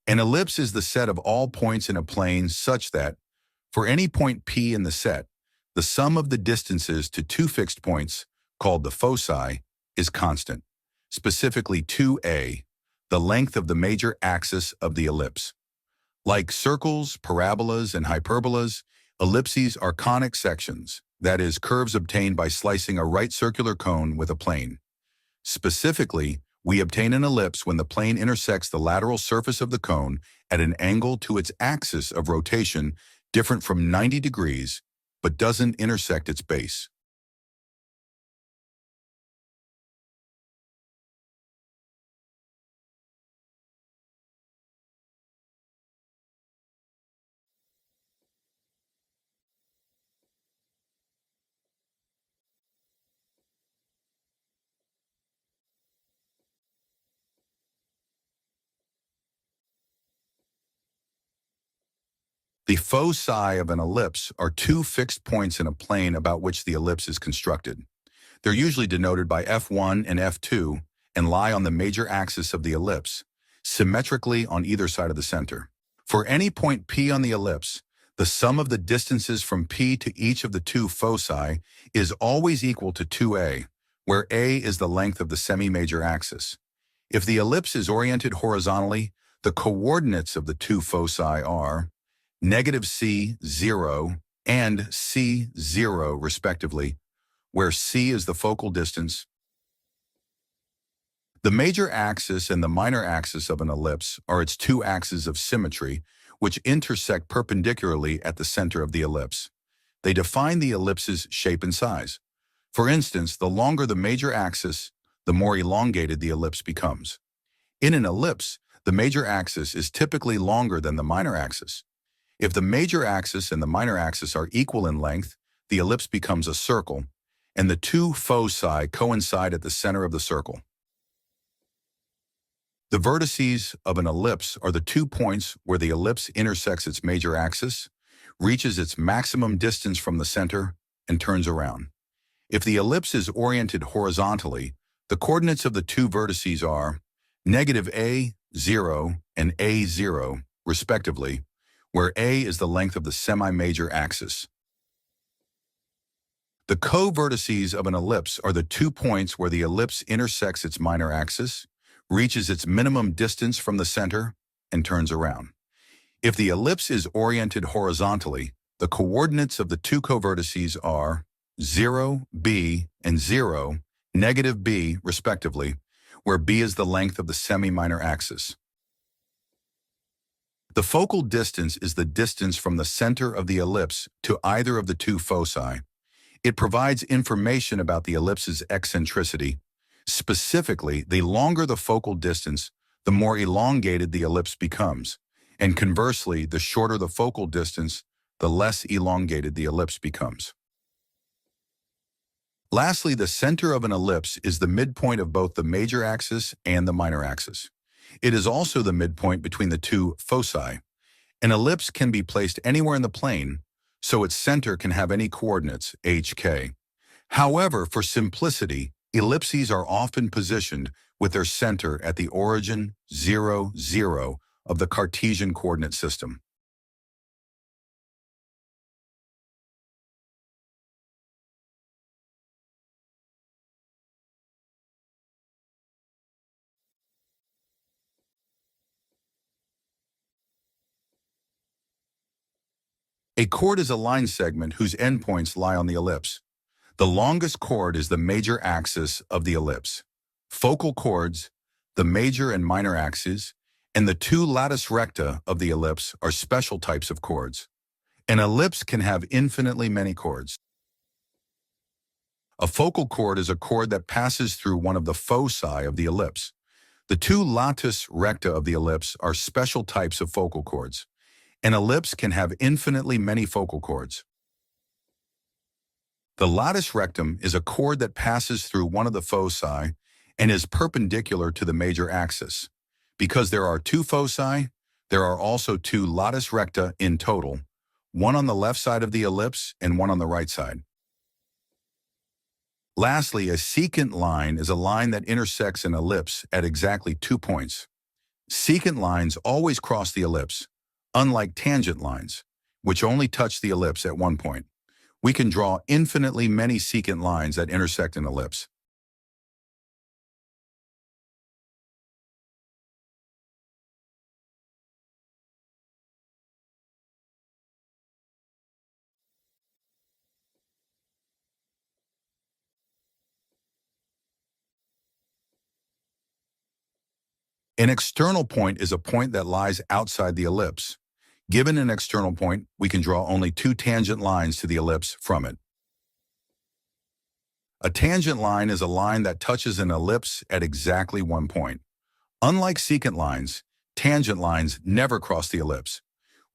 An ellipse is the set of all points in a plane such that, for any point P in the set, the sum of the distances to two fixed points, called the foci, is constant, specifically 2a, the length of the major axis of the ellipse. Like circles, parabolas, and hyperbolas, ellipses are conic sections, that is, curves obtained by slicing a right circular cone with a plane. Specifically, we obtain an ellipse when the plane intersects the lateral surface of the cone at an angle to its axis of rotation different from 90 degrees, but doesn't intersect its base. The foci of an ellipse are two fixed points in a plane about which the ellipse is constructed. They're usually denoted by F1 and F2 and lie on the major axis of the ellipse, symmetrically on either side of the center. For any point P on the ellipse, the sum of the distances from P to each of the two foci is always equal to 2a, where a is the length of the semi-major axis. If the ellipse is oriented horizontally, the coordinates of the two foci are -c0 and c0 respectively, where c is the focal distance. The major axis and the minor axis of an ellipse are its two axes of symmetry, which intersect perpendicularly at the center of the ellipse. They define the ellipse's shape and size. For instance, the longer the major axis, the more elongated the ellipse becomes. In an ellipse, the major axis is typically longer than the minor axis. If the major axis and the minor axis are equal in length, the ellipse becomes a circle, and the two foci coincide at the center of the circle. The vertices of an ellipse are the 2 points where the ellipse intersects its major axis, reaches its maximum distance from the center, and turns around. If the ellipse is oriented horizontally, the coordinates of the two vertices are -a0 and a0, respectively, where a is the length of the semi-major axis. The co-vertices of an ellipse are the 2 points where the ellipse intersects its minor axis, reaches its minimum distance from the center, and turns around. If the ellipse is oriented horizontally, the coordinates of the two co-vertices are 0, b, and 0, -b, respectively, where b is the length of the semi-minor axis. The focal distance is the distance from the center of the ellipse to either of the two foci. It provides information about the ellipse's eccentricity. Specifically, the longer the focal distance, the more elongated the ellipse becomes, and conversely, the shorter the focal distance, the less elongated the ellipse becomes. Lastly, the center of an ellipse is the midpoint of both the major axis and the minor axis. It is also the midpoint between the two foci. An ellipse can be placed anywhere in the plane, so its center can have any coordinates, hk. However, for simplicity, ellipses are often positioned with their center at the origin 0, 0 of the Cartesian coordinate system. A chord is a line segment whose endpoints lie on the ellipse. The longest chord is the major axis of the ellipse. Focal chords, the major and minor axes, and the two latus recta of the ellipse are special types of chords. An ellipse can have infinitely many chords. A focal chord is a chord that passes through one of the foci of the ellipse. The two latus recta of the ellipse are special types of focal chords. An ellipse can have infinitely many focal chords. The latus rectum is a chord that passes through one of the foci and is perpendicular to the major axis. Because there are two foci, there are also two latus recta in total, one on the left side of the ellipse and one on the right side. Lastly, a secant line is a line that intersects an ellipse at exactly 2 points. Secant lines always cross the ellipse, unlike tangent lines, which only touch the ellipse at one point. We can draw infinitely many secant lines that intersect an ellipse. An external point is a point that lies outside the ellipse. Given an external point, we can draw only two tangent lines to the ellipse from it. A tangent line is a line that touches an ellipse at exactly one point. Unlike secant lines, tangent lines never cross the ellipse.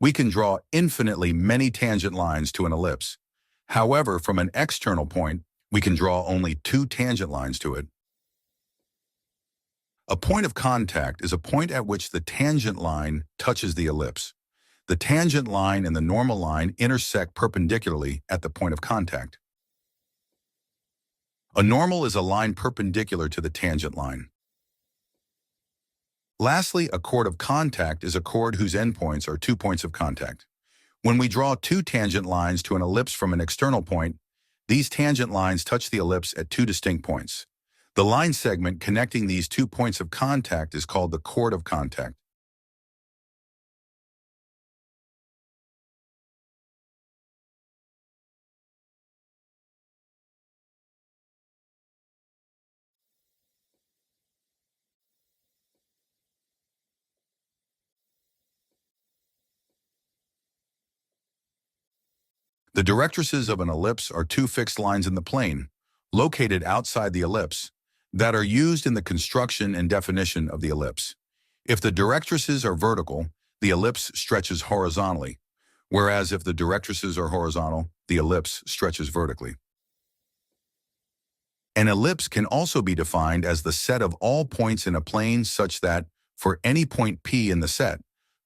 We can draw infinitely many tangent lines to an ellipse. However, from an external point, we can draw only two tangent lines to it. A point of contact is a point at which the tangent line touches the ellipse. The tangent line and the normal line intersect perpendicularly at the point of contact. A normal is a line perpendicular to the tangent line. Lastly, a chord of contact is a chord whose endpoints are 2 points of contact. When we draw two tangent lines to an ellipse from an external point, these tangent lines touch the ellipse at two distinct points. The line segment connecting these 2 points of contact is called the chord of contact. The directrices of an ellipse are two fixed lines in the plane, located outside the ellipse, that are used in the construction and definition of the ellipse. If the directrices are vertical, the ellipse stretches horizontally, whereas if the directrices are horizontal, the ellipse stretches vertically. An ellipse can also be defined as the set of all points in a plane such that, for any point P in the set,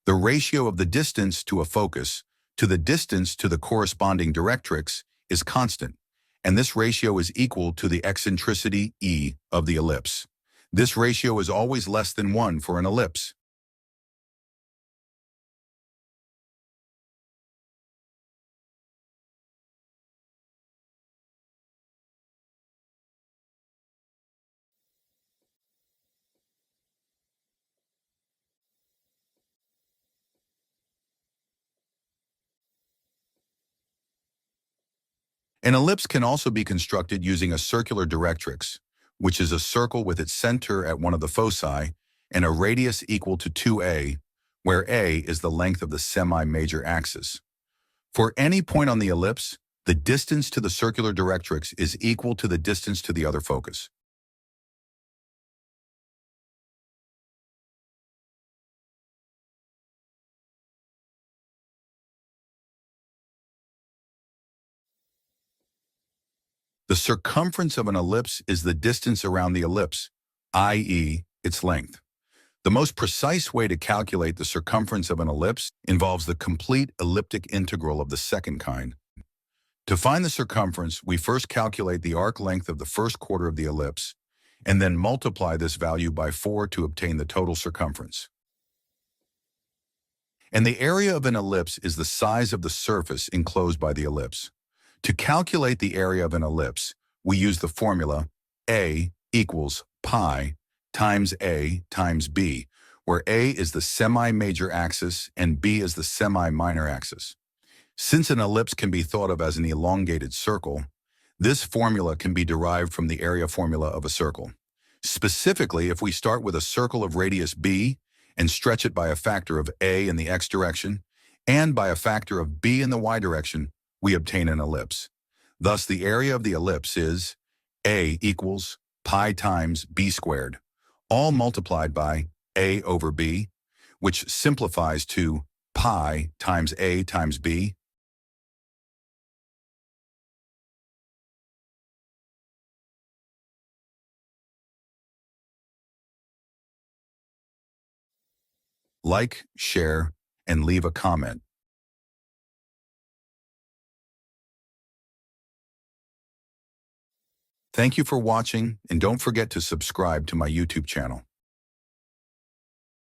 the ratio of the distance to a focus to the distance to the corresponding directrix is constant, and this ratio is equal to the eccentricity E of the ellipse. This ratio is always less than 1 for an ellipse. An ellipse can also be constructed using a circular directrix, which is a circle with its center at one of the foci and a radius equal to 2a, where a is the length of the semi-major axis. For any point on the ellipse, the distance to the circular directrix is equal to the distance to the other focus. The circumference of an ellipse is the distance around the ellipse, i.e., its length. The most precise way to calculate the circumference of an ellipse involves the complete elliptic integral of the second kind. To find the circumference, we first calculate the arc length of the first quarter of the ellipse, and then multiply this value by 4 to obtain the total circumference. And the area of an ellipse is the size of the surface enclosed by the ellipse. To calculate the area of an ellipse, we use the formula A equals pi times A times B, where A is the semi-major axis and B is the semi-minor axis. Since an ellipse can be thought of as an elongated circle, this formula can be derived from the area formula of a circle. Specifically, if we start with a circle of radius B and stretch it by a factor of A in the x direction and by a factor of B in the y direction, we obtain an ellipse. Thus, the area of the ellipse is A equals pi times B squared, all multiplied by A over B, which simplifies to pi times A times B. Like, share, and leave a comment. Thank you for watching, and don't forget to subscribe to my YouTube channel.